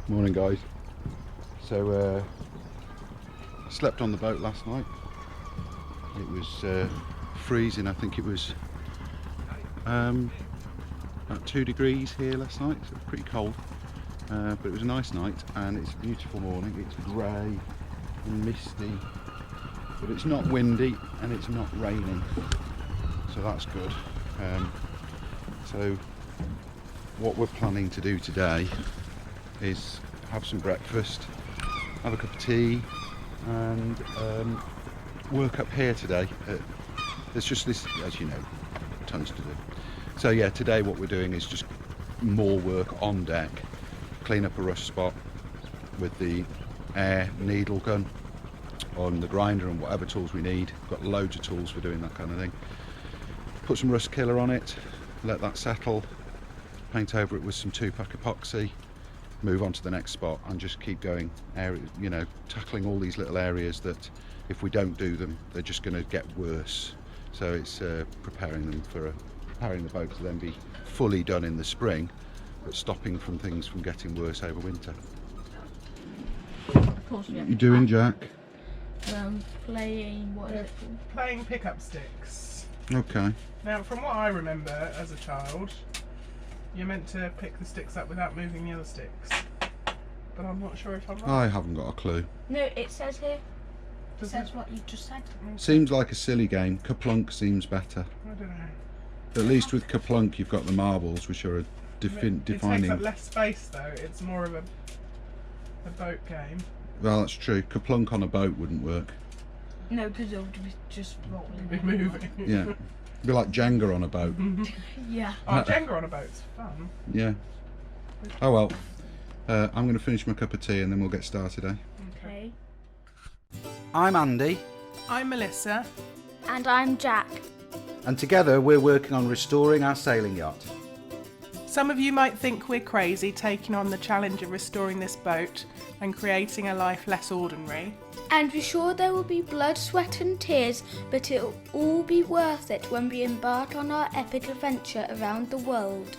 Morning guys. So I slept on the boat last night. It was freezing. I think it was about 2 degrees here last night, so it was pretty cold, but it was a nice night and it's a beautiful morning. It's grey and misty, but it's not windy and it's not raining, so that's good. So what we're planning to do today is have some breakfast, have a cup of tea, and work up here today. There's just this, as you know, tons to do. So yeah, today what we're doing is just more work on deck, clean up a rust spot with the air needle gun on the grinder and whatever tools we need. We've got loads of tools for doing that kind of thing. Put some rust killer on it, let that settle, paint over it with some 2-pack epoxy, move on to the next spot and just keep going, you know, tackling all these little areas that if we don't do them, they're just going to get worse. So it's preparing the boat to then be fully done in the spring, but stopping from things from getting worse over winter. What are you doing, Jack? Playing, what is it called? Playing pickup sticks. Okay. Now, from what I remember as a child, you're meant to pick the sticks up without moving the other sticks. But I'm not sure if I'm right. I haven't got a clue. No, it says here. It Does says it? what you just said. Seems like a silly game. Kaplunk seems better. I don't know. At least with Kaplunk you've got the marbles, which are a It takes defining... up less space though. It's more of a boat game. Well, that's true. Kaplunk on a boat wouldn't work. No, because it would be just rolling. Be moving. Yeah. It'd be like Jenga on a boat. Yeah. Oh, Jenga on a boat's fun. Yeah. Oh well. I'm going to finish my cup of tea and then we'll get started, eh? Okay. I'm Andy, I'm Melissa. And I'm Jack. and together we're working on restoring our sailing yacht. Some of you might think we're crazy taking on the challenge of restoring this boat and creating a life less ordinary. And we're sure there will be blood, sweat and tears, but it'll all be worth it when we embark on our epic adventure around the world.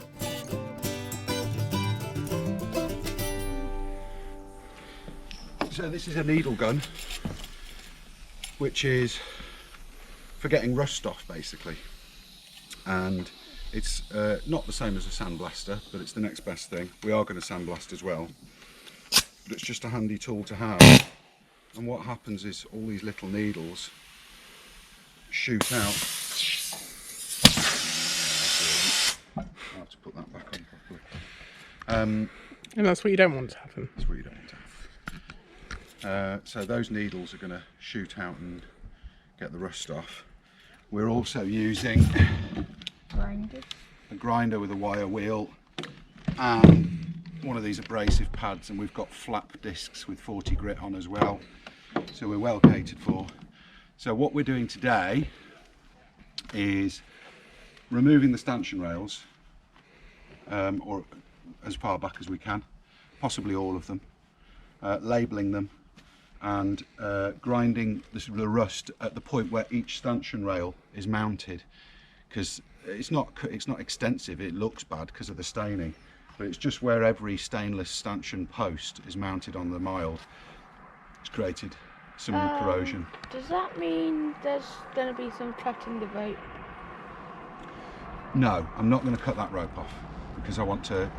So this is a needle gun, which is for getting rust off basically. And it's not the same as a sandblaster, but it's the next best thing. We are going to sandblast as well, but it's just a handy tool to have. And what happens is all these little needles shoot out. I'll have to put that back on properly. And that's what you don't want to happen. That's what you don't want to have. So those needles are going to shoot out and get the rust off. We're also using a grinder with a wire wheel and one of these abrasive pads, and we've got flap discs with 40 grit on as well, so we're well catered for. So what we're doing today is removing the stanchion rails, or as far back as we can, possibly all of them, labelling them and grinding the rust at the point where each stanchion rail is mounted, because it's not extensive. It looks bad because of the staining, but it's just where every stainless stanchion post is mounted on the mild. It's created some corrosion. Does that mean there's going to be some cutting the rope? No, I'm not going to cut that rope off because I want to.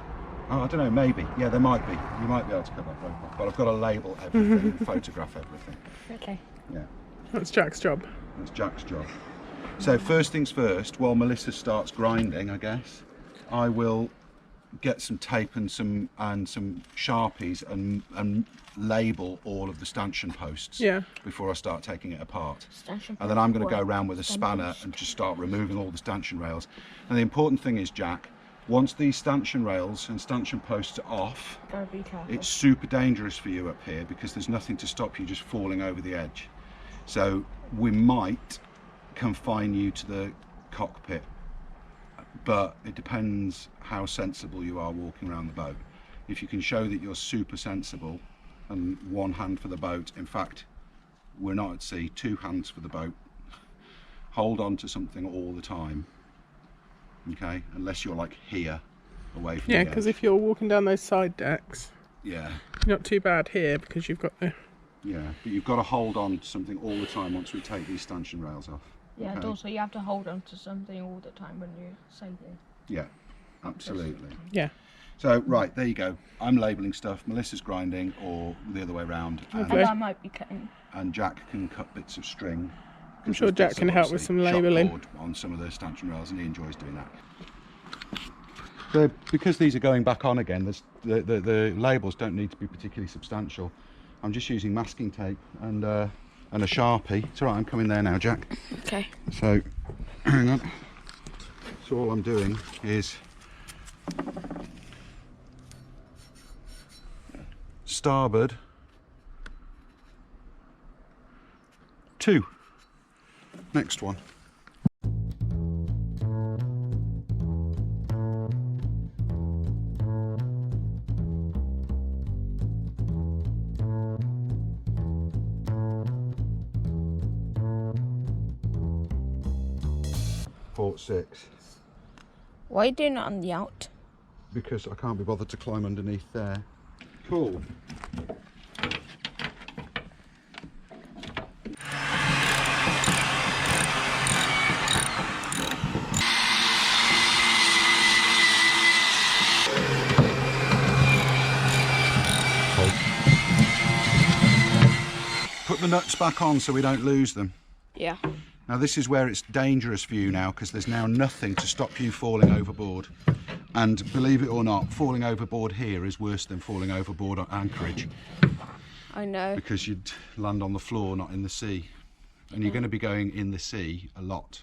Oh, I don't know, maybe. Yeah, there might be. You might be able to cut that rope off, but I've got to label everything, photograph everything. Okay. Yeah, That's Jack's job. that's Jack's job. So first things first, while Melissa starts grinding, I guess, I will get some tape and some Sharpies and label all of the stanchion posts before I start taking it apart. And then I'm going to go around with a spanner and just start removing all the stanchion rails. And the important thing is, Jack, once these stanchion rails and stanchion posts are off, Gotta be careful. it's super dangerous for you up here because there's nothing to stop you just falling over the edge. So we might confine you to the cockpit, but it depends how sensible you are walking around the boat. If you can show that you're super sensible and one hand for the boat, in fact we're not at sea, 2 hands for the boat, hold on to something all the time, okay, unless you're like here away from the edge. Yeah, because if you're walking down those side decks, Yeah. Not too bad here because you've got the... Yeah, but you've got to hold on to something all the time once we take these stanchion rails off. Yeah, and Okay. also you have to hold on to something all the time when you're sailing. Yeah, absolutely. Yeah. So, right, there you go. I'm labelling stuff, Melissa's grinding, or the other way around. And Okay. I might be cutting. And Jack can cut bits of string. I'm sure Jack can help with some labelling. On some of the stanchion rails, and he enjoys doing that. Because these are going back on again, the labels don't need to be particularly substantial. I'm just using masking tape and a Sharpie. It's all right, I'm coming there now, Jack. Okay. So, hang on. So all I'm doing is starboard 2. Next one. Port 6. Why are you doing it on the Yacht? Because I can't be bothered to climb underneath there. Cool. Put the nuts back on so we don't lose them. Yeah. Now this is where it's dangerous for you now, because there's now nothing to stop you falling overboard. And believe it or not, falling overboard here is worse than falling overboard at anchorage, I know. because you'd land on the floor, not in the sea. And you're going to be going in the sea a lot.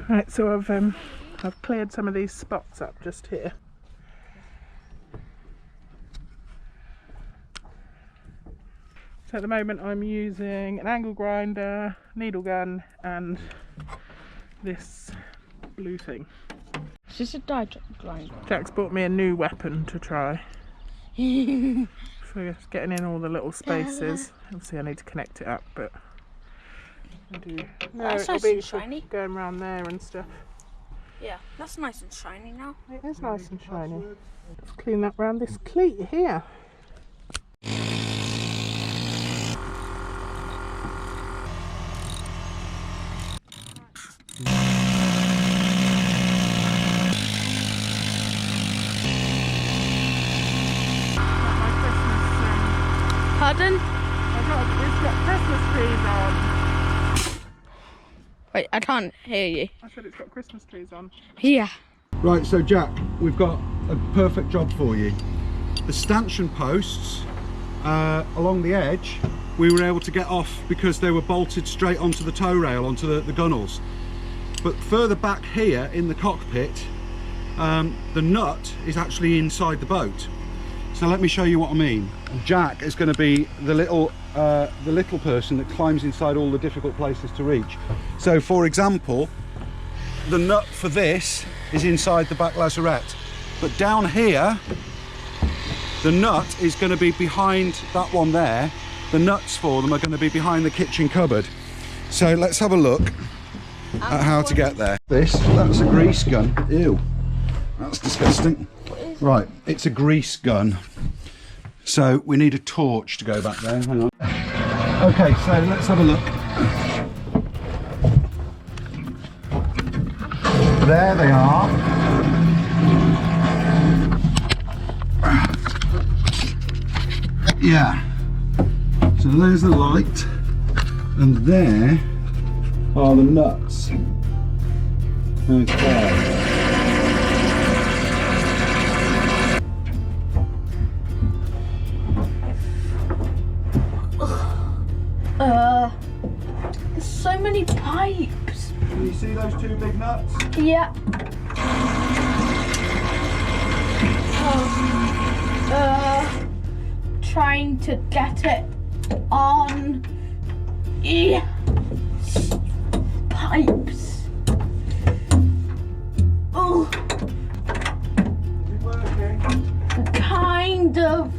Right, so I've cleared some of these spots up just here. So at the moment I'm using an angle grinder, needle gun and this blue thing. Is this a die grinder? Jack's bought me a new weapon to try. For getting in all the little spaces. Obviously I need to connect it up, but I do. No, That's it'll nice be and for shiny. going around there and stuff. Yeah, that's nice and shiny now. It is nice and shiny. Let's clean that round this cleat here. Pardon? It's got Christmas trees on. Wait, I can't hear you. I said it's got Christmas trees on. Yeah. Right, so Jack, we've got a perfect job for you. The stanchion posts along the edge, we were able to get off because they were bolted straight onto the tow rail, onto the gunnels. But further back here in the cockpit, the nut is actually inside the boat. So let me show you what I mean. Jack is going to be the little person that climbs inside all the difficult places to reach. So for example, the nut for this is inside the back lazarette, but down here the nut is going to be behind that one there. The nuts for them are going to be behind the kitchen cupboard. So let's have a look at how to get there. That's a grease gun. Ew, that's disgusting. Right, it's a grease gun, so we need a torch to go back there. Hang on. Okay, so let's have a look. There they are. Yeah, so there's the light, and there are the nuts. Okay. There's so many pipes. Can you see those 2 big nuts? Yeah. Trying to get it on. Yeah. Pipes. Oh. Is it working? Kind of.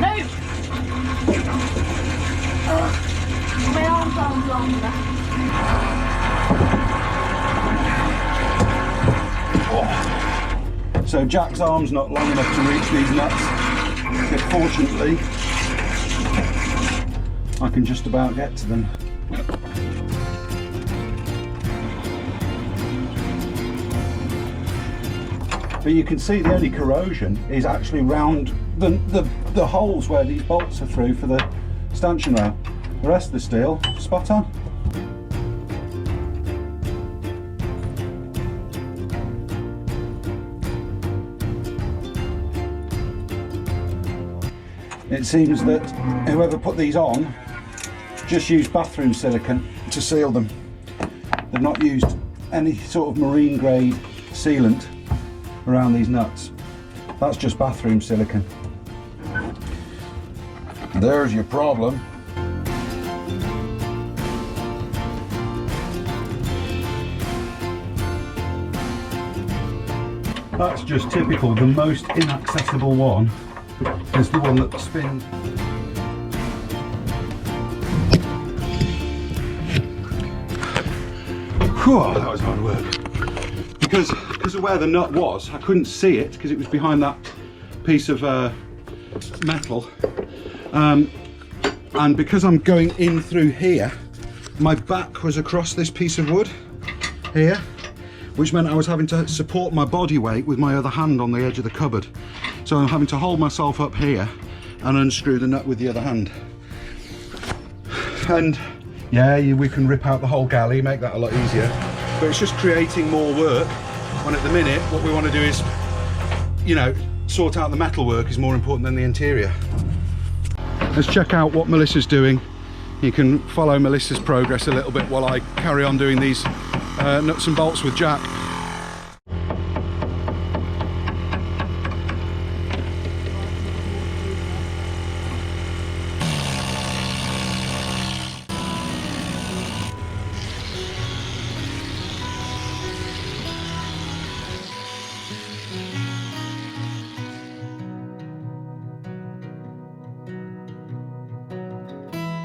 No. My arms are longer. So Jack's arm's not long enough to reach these nuts, but fortunately I can just about get to them. But you can see the only corrosion is actually round the holes where these bolts are through for the stanchion rail. The rest of the steel, spot on. It seems that whoever put these on just used bathroom silicone to seal them. They've not used any sort of marine grade sealant around these nuts. That's just bathroom silicone. There's your problem. That's just typical. The most inaccessible one is the one that spins. Whew, that was hard work. Because of where the nut was, I couldn't see it because it was behind that piece of metal. And because I'm going in through here, my back was across this piece of wood here, which meant I was having to support my body weight with my other hand on the edge of the cupboard. So I'm having to hold myself up here and unscrew the nut with the other hand. And yeah, we can rip out the whole galley, make that a lot easier. But it's just creating more work, when at the minute what we want to do is, you know, sort out the metal work is more important than the interior. Let's check out what Melissa's doing. You can follow Melissa's progress a little bit while I carry on doing these nuts and bolts with Jack.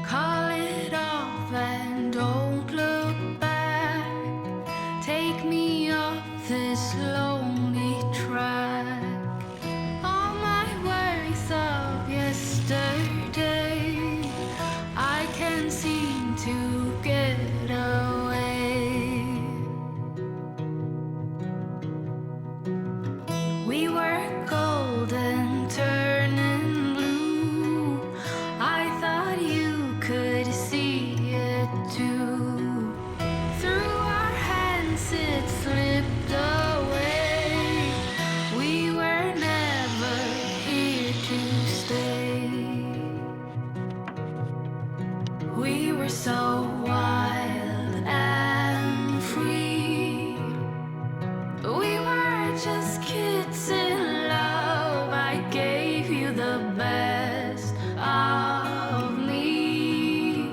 Call it off and don't look back. Take me off this lonely track. All my worries of yesterday, I can't seem to get away. We were golden, turning blue. I thought you could see it too. Through our hands it slipped away. We were never here to stay. We were so wild and free. We were just kids in love. I gave you the best of me,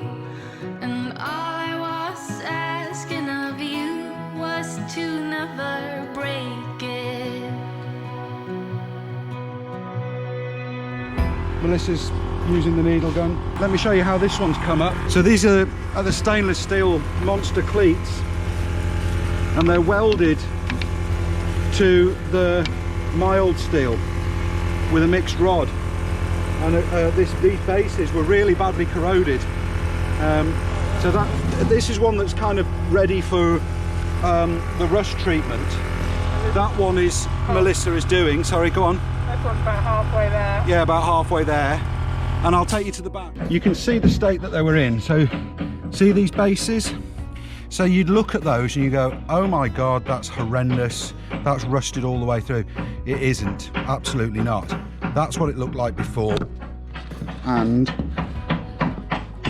and all I was asking of you was to never break it. Melissa's using the needle gun. Let me show you how this one's come up. So these are the stainless steel monster cleats, and they're welded to the mild steel with a mixed rod. And these bases were really badly corroded. So this is one that's kind of ready for the rust treatment. That one is Melissa is doing. Sorry, go on. This one's about halfway there. Yeah, about halfway there. And I'll take you to the back. You can see the state that they were in. So see these bases? So you'd look at those and you go, oh my God, that's horrendous. That's rusted all the way through. It isn't, absolutely not. That's what it looked like before. And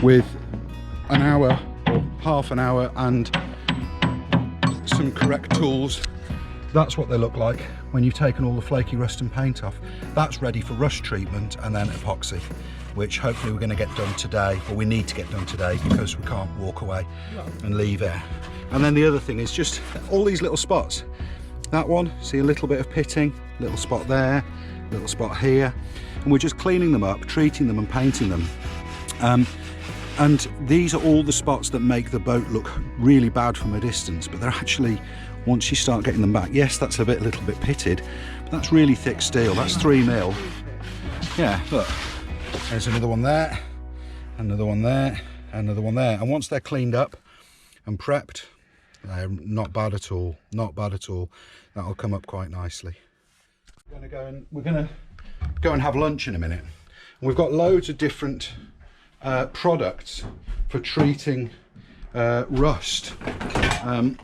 with an hour or half an hour and some correct tools, that's what they look like when you've taken all the flaky rust and paint off. That's ready for rust treatment and then epoxy, which hopefully we're going to get done today, or we need to get done today because we can't walk away and leave it. And then the other thing is just all these little spots. That one, see a little bit of pitting, little spot there, little spot here, and we're just cleaning them up, treating them and painting them. And these are all the spots that make the boat look really bad from a distance, but they're actually once you start getting them back, yes, that's a little bit pitted, but that's really thick steel. That's 3mm. Yeah, look, there's another one there, another one there, another one there. And once they're cleaned up and prepped, they're not bad at all, not bad at all. That'll come up quite nicely. We're gonna go and have lunch in a minute. We've got loads of different products for treating rust, and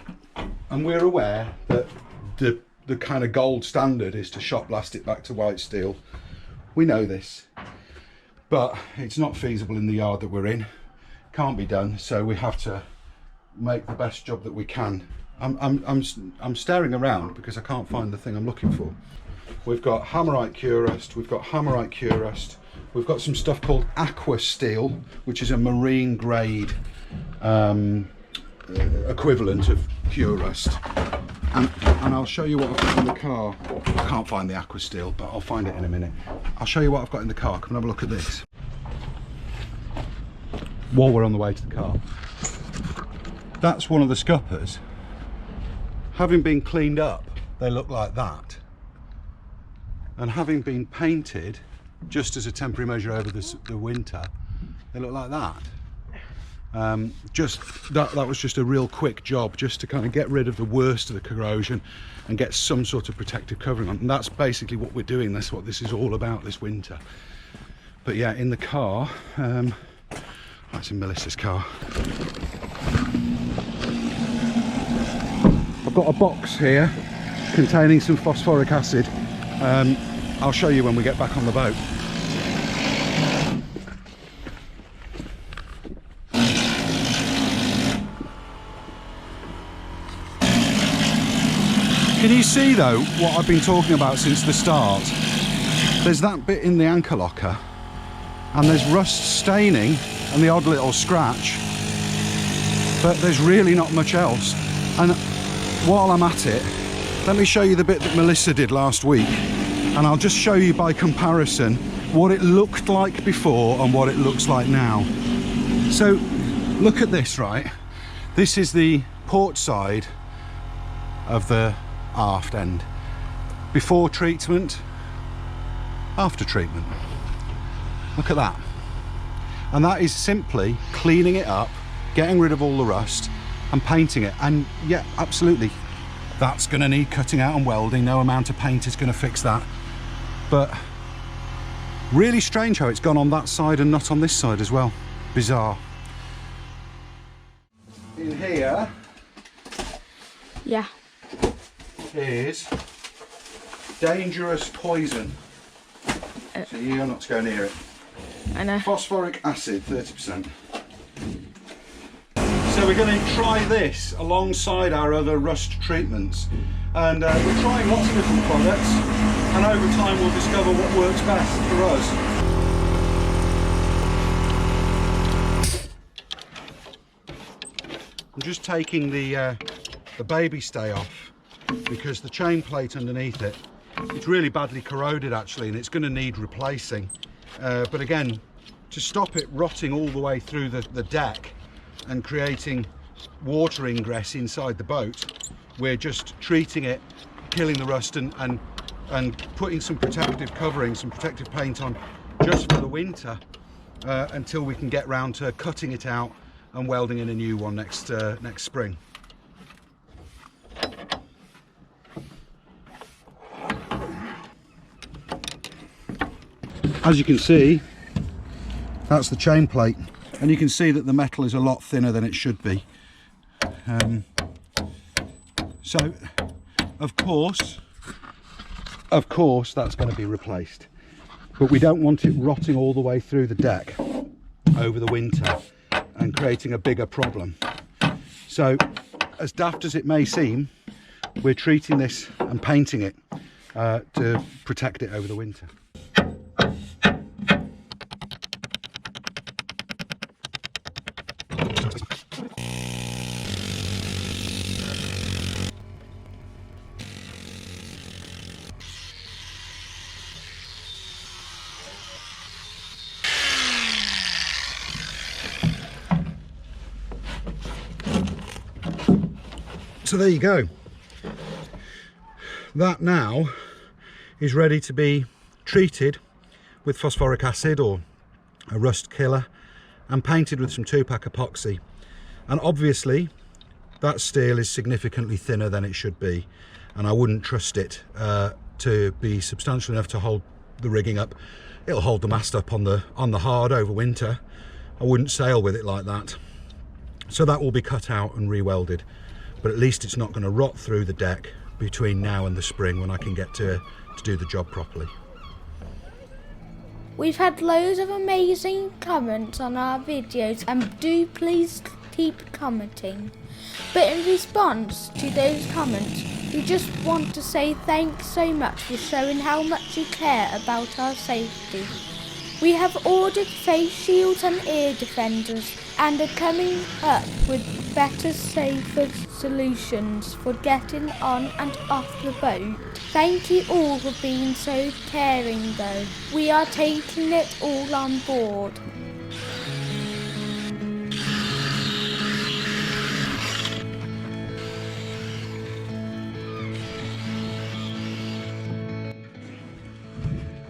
we're aware that the kind of gold standard is to shot blast it back to white steel. We know this, but it's not feasible in the yard that we're in. Can't be done, so we have to make the best job that we can. I'm staring around because I can't find the thing I'm looking for. We've got hammerite cure rust, we've got hammerite cure rust, we've got some stuff called aqua steel, which is a marine grade equivalent of cure rust. And I'll show you what I've got in the car. I can't find the aqua steel, but I'll find it in a minute. I'll show you what I've got in the car. Come and have a look at this while we're on the way to the car. That's one of the scuppers. Having been cleaned up, they look like that. And having been painted, just as a temporary measure over the winter, they look like that. That was just a real quick job, just to kind of get rid of the worst of the corrosion and get some sort of protective covering on. And that's basically what we're doing. That's what this is all about this winter. But yeah, in the car, that's in Melissa's car. I've got a box here containing some phosphoric acid. I'll show you when we get back on the boat. Can you see though what I've been talking about since the start? There's that bit in the anchor locker, and there's rust staining and the odd little scratch, but there's really not much else. And while I'm at it, let me show you the bit that Melissa did last week, and I'll just show you by comparison what it looked like before and what it looks like now. So look at this, right? This is the port side of the aft end. Before treatment, after treatment. Look at that. And that is simply cleaning it up, getting rid of all the rust and painting it. And yeah, absolutely, that's going to need cutting out and welding. No amount of paint is going to fix that. But really strange how it's gone on that side and not on this side as well. Bizarre. In here, Yeah. is dangerous poison. So you're not to go near it. I know. Phosphoric acid, 30%. So we're going to try this alongside our other rust treatments, and we're trying lots of different products, and over time we'll discover what works best for us. I'm just taking the baby stay off because the chain plate underneath it, it's really badly corroded actually, and it's going to need replacing. But again, to stop it rotting all the way through the deck and creating water ingress inside the boat, we're just treating it, killing the rust and putting some protective covering, some protective paint on just for the winter, until we can get round to cutting it out and welding in a new one next spring. As you can see, that's the chain plate, and you can see that the metal is a lot thinner than it should be. So of course that's going to be replaced, but we don't want it rotting all the way through the deck over the winter and creating a bigger problem. So as daft as it may seem, we're treating this and painting it to protect it over the winter. So there you go. that now is ready to be treated with phosphoric acid or a rust killer and painted with some 2-pack epoxy. And obviously that steel is significantly thinner than it should be, and I wouldn't trust it to be substantial enough to hold the rigging up. It'll hold the mast up on the hard over winter. I wouldn't sail with it like that. So that will be cut out and re-welded, but at least it's not going to rot through the deck between now and the spring when I can get to do the job properly. We've had loads of amazing comments on our videos, and do please keep commenting. But in response to those comments, we just want to say thanks so much for showing how much you care about our safety. We have ordered face shields and ear defenders and are coming up with better, safer solutions for getting on and off the boat. Thank you all for being so caring though. We are taking it all on board.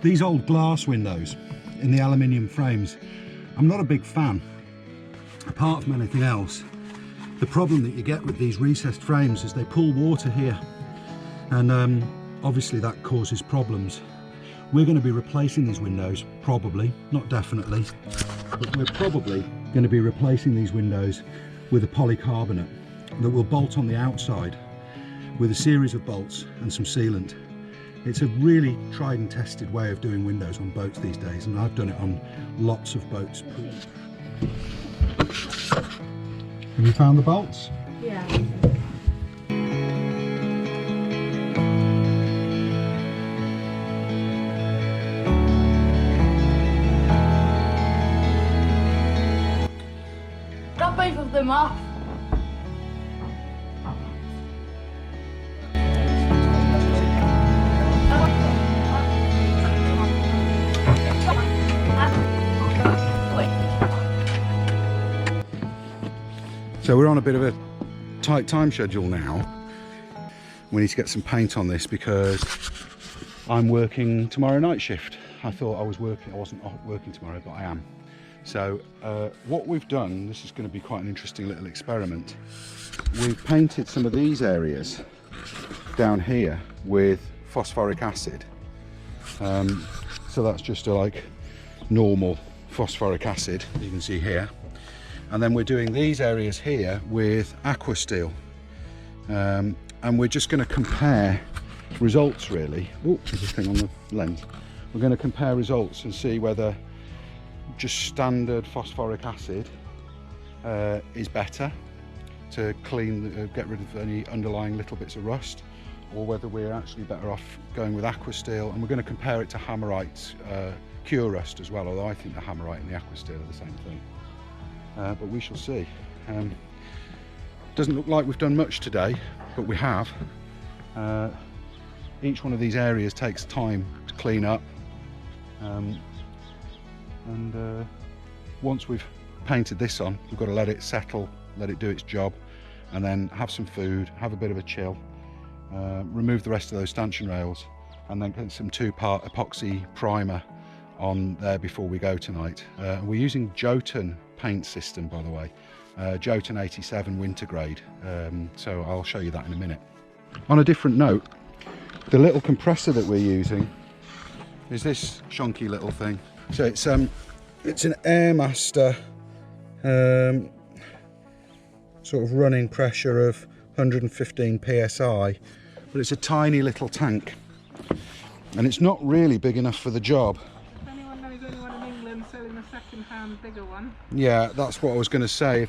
These old glass windows in the aluminium frames, I'm not a big fan. Apart from anything else, the problem that you get with these recessed frames is they pull water here, and obviously that causes problems. We're going to be replacing these windows, probably, not definitely, but we're probably going to be replacing these windows with a polycarbonate that will bolt on the outside with a series of bolts and some sealant. It's a really tried and tested way of doing windows on boats these days, and I've done it on lots of boats. Have you found the bolts? Yeah. Got both of them off. So we're on a bit of a tight time schedule now. We need to get some paint on this because I'm working tomorrow night shift. I thought I was working, I wasn't working tomorrow, but I am. So what we've done, this is going to be quite an interesting little experiment. We've painted some of these areas down here with phosphoric acid. So that's just like normal phosphoric acid, you can see here. And then we're doing these areas here with aqua steel, and we're just going to compare results really. Oh, there's a thing on the lens. We're going to compare results and see whether just standard phosphoric acid is better to clean, get rid of any underlying little bits of rust, or whether we're actually better off going with aqua steel. And we're going to compare it to Hammerite's cure rust as well, although I think the Hammerite and the aqua steel are the same thing. But we shall see. Doesn't look like we've done much today, but we have. Each one of these areas takes time to clean up, and once we've painted this on, we've got to let it settle, let it do its job, and then have some food, have a bit of a chill, remove the rest of those stanchion rails, and then get some 2-part epoxy primer on there before we go tonight. We're using Jotun paint system, by the way, Jotun 87 winter grade, so I'll show you that in a minute. On a different note, the little compressor that we're using is this shonky little thing. So it's an Airmaster sort of running pressure of 115 psi, but it's a tiny little tank, and it's not really big enough for the job. Anyone knows anyone in England selling a second-hand bigger one? Yeah, that's what I was going to say.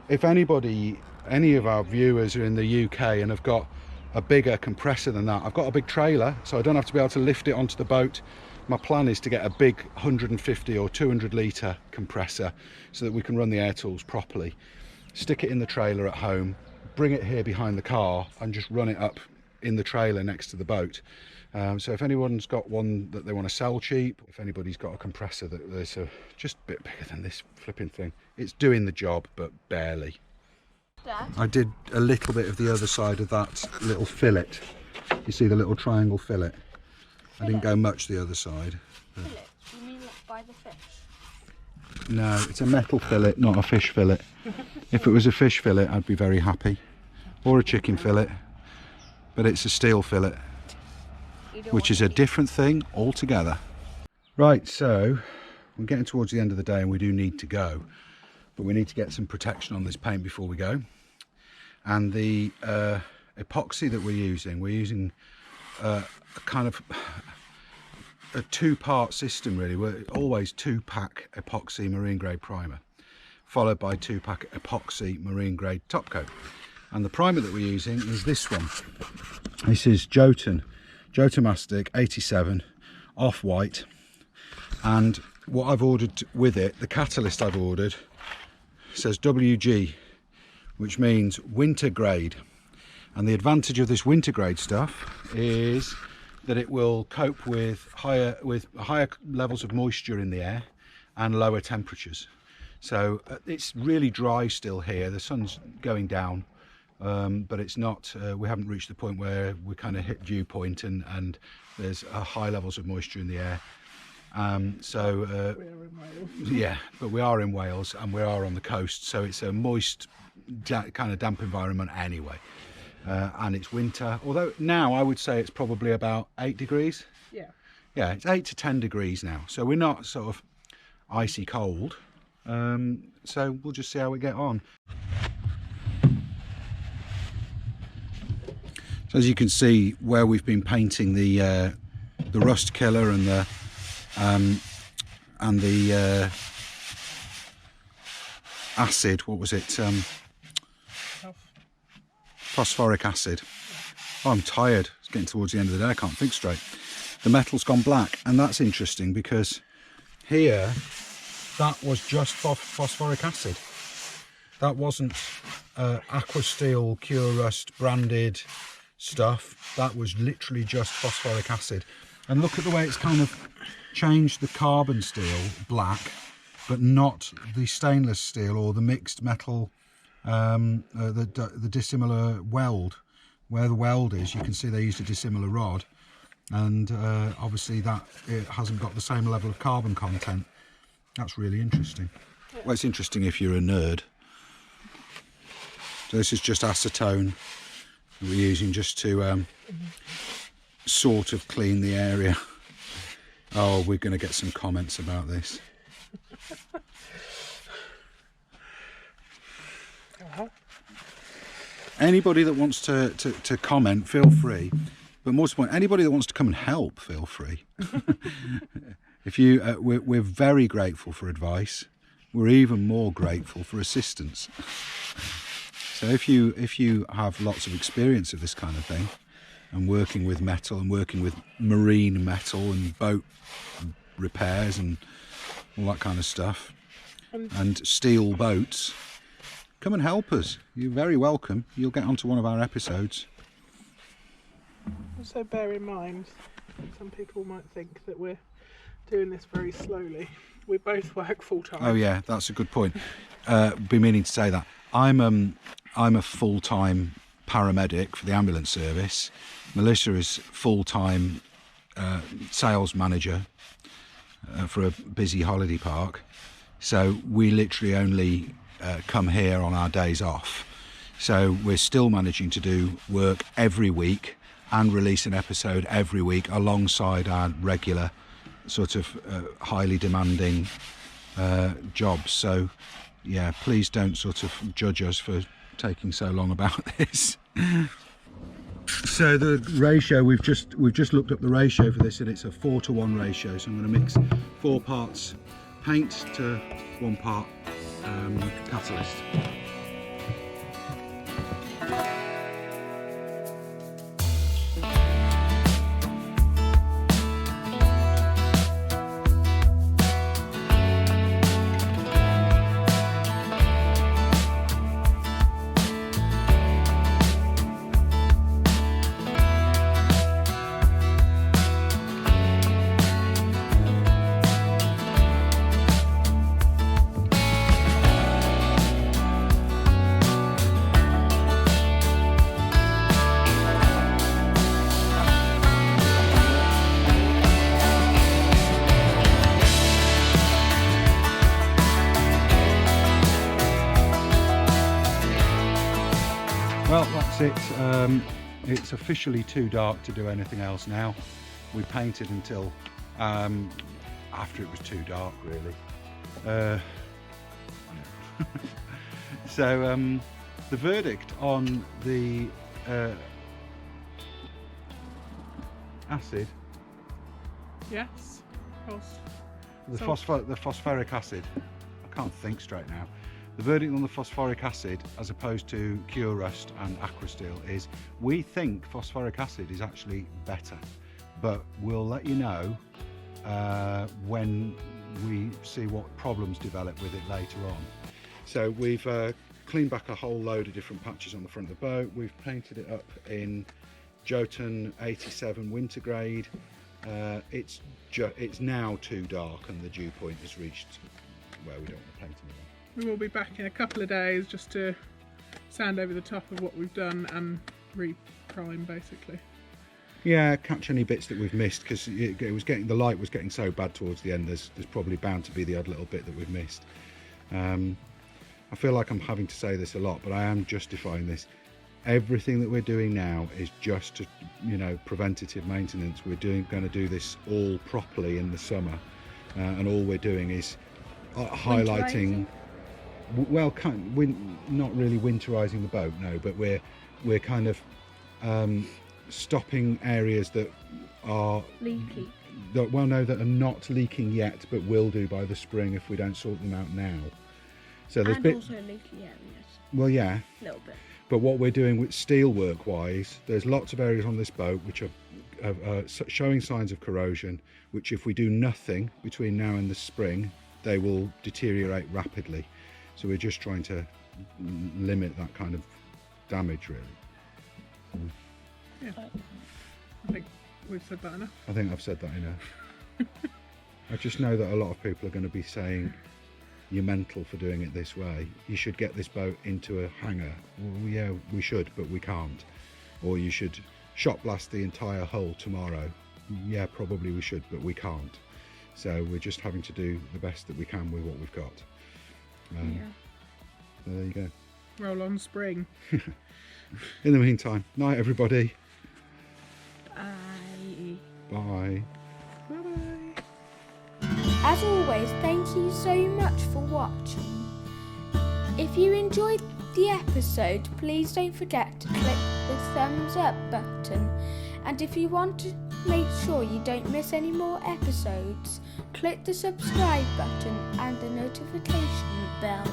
If anybody, any of our viewers are in the UK and have got a bigger compressor than that, I've got a big trailer, so I don't have to be able to lift it onto the boat. My plan is to get a big 150 or 200 litre compressor so that we can run the air tools properly. Stick it in the trailer at home, bring it here behind the car and just run it up in the trailer next to the boat. So if anyone's got one that they want to sell cheap, if anybody's got a compressor that's just a bit bigger than this flipping thing, it's doing the job but barely. I did a little bit of the other side of that little fillet You see the little triangle fillet? I didn't go much the other side. Fillet? You mean like by the fish? No, it's a metal fillet, not a fish fillet. If it was a fish fillet, I'd be very happy. Or a chicken fillet. But it's a steel fillet, which is a different thing altogether. Right, so we're getting towards the end of the day and we do need to go. But we need to get some protection on this paint before we go. And the epoxy that we're using a kind of a two-part system really. We're always 2-pack epoxy marine grade primer, followed by 2-pack epoxy marine grade top coat. And the primer that we're using is this one. This is Jotun Mastic 87 off-white. And what I've ordered with it, the catalyst I've ordered, says WG, which means winter grade. And the advantage of this winter grade stuff is that it will cope with higher levels of moisture in the air and lower temperatures. So it's really dry still here. The sun's going down, but it's not. We haven't reached the point where we kind of hit dew point and there's high levels of moisture in the air. We're in Wales. Yeah, but we are in Wales and we are on the coast, so it's a moist, kind of damp environment anyway. And it's winter, although now I would say it's probably about 8 degrees. Yeah, it's 8 to 10 degrees now, so we're not sort of icy cold. So we'll just see how we get on. So as you can see, where we've been painting the rust killer and the acid, what was it? Phosphoric acid. Oh, I'm tired. It's getting towards the end of the day. I can't think straight. The metal's gone black, and that's interesting because here that was just phosphoric acid. That wasn't Aqua Steel Cure Rust branded stuff. That was literally just phosphoric acid. And look at the way it's kind of changed the carbon steel black, but not the stainless steel or the mixed metal. The dissimilar weld, where the weld is, you can see they used a dissimilar rod, and obviously that it hasn't got the same level of carbon content. That's really interesting. Well, it's interesting if you're a nerd. So this is just acetone we're using just to sort of clean the area. Oh, we're going to get some comments about this. Anybody that wants to comment, feel free. But more to the point, anybody that wants to come and help, feel free. If you, we're very grateful for advice. We're even more grateful for assistance. So if you have lots of experience of this kind of thing, and working with metal and working with marine metal and boat repairs and all that kind of stuff, and steel boats, come and help us. You're very welcome. You'll get onto one of our episodes. Also bear in mind, some people might think that we're doing this very slowly. We both work full time. Oh yeah, that's a good point. Be meaning to say that. I'm a full-time paramedic for the ambulance service. Melissa is full-time sales manager for a busy holiday park. So we literally only come here on our days off. So we're still managing to do work every week and release an episode every week alongside our regular sort of highly demanding jobs. So yeah, please don't sort of judge us for taking so long about this. So the ratio, we've just looked up the ratio for this, and it's a 4-to-1 ratio. So I'm going to mix 4 parts paint to 1 part catalyst. that's it. It's officially too dark to do anything else now. We painted until after it was too dark, really. So the verdict on the acid, Yes. the Salt. phosphoric acid, I can't think straight now. The verdict on the phosphoric acid as opposed to Cure Rust and Aquasteel is we think phosphoric acid is actually better, but we'll let you know when we see what problems develop with it later on. So we've cleaned back a whole load of different patches on the front of the boat. We've painted it up in Jotun 87 winter grade. It's now too dark and the dew point has reached where we don't want to paint anymore. We will be back in a couple of days just to sand over the top of what we've done and re-prime basically. Yeah, catch any bits that we've missed, because the light was getting so bad towards the end. There's probably bound to be the odd little bit that we've missed. I feel like I'm having to say this a lot, but I am justifying this. Everything that we're doing now is just to, preventative maintenance. We're going to do this all properly in the summer, and all we're doing is highlighting. Well, not really winterizing the boat, no, but we're kind of stopping areas that are Leaky. that are not leaking yet, but will do by the spring if we don't sort them out now. So there's And also leaky areas. well, yeah, A little bit. but what we're doing with steel work wise, there's lots of areas on this boat which are showing signs of corrosion, which if we do nothing between now and the spring, they will deteriorate rapidly. So we're just trying to limit that kind of damage, really. Yeah. I think we've said that enough. I think I've said that enough. I just know that a lot of people are going to be saying, you're mental for doing it this way. You should get this boat into a hangar. Well, yeah, we should, but we can't. Or you should shot blast the entire hull tomorrow. Yeah, probably we should, but we can't. So we're just having to do the best that we can with what we've got. So there you go. Roll on spring. In the meantime, night everybody. Bye. Bye. Bye-bye. As always, thank you so much for watching. If you enjoyed the episode, please don't forget to click the thumbs up button. And if you want to make sure you don't miss any more episodes, click the subscribe button and the notification bell.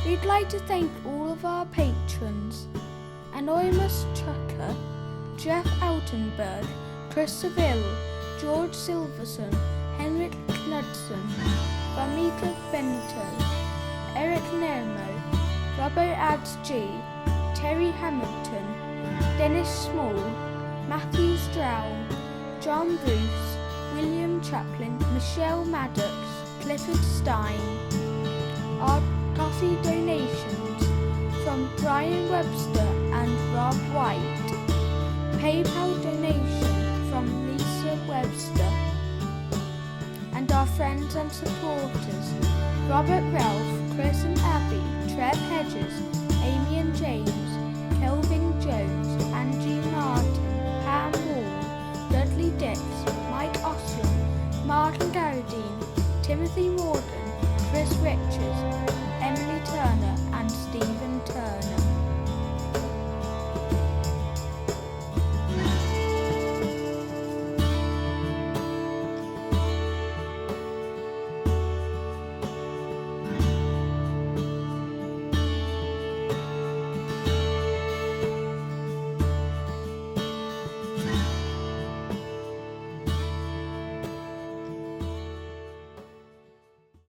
We'd like to thank all of our patrons: Anonymous Trucker, Jeff Altenberg, Chris Seville, George Silverson, Henrik Knudsen, Ramita Bento, Eric Nermo, Robert Ads G, Terry Hamilton, Dennis Small, Matthew Stroud, John Bruce, William Chaplin, Michelle Maddox, Clifford Stein. Our coffee donations from Brian Webster and Rob White. PayPal donation from Lisa Webster. And our friends and supporters: Robert Ralph, Chris and Abby, Trev Hedges,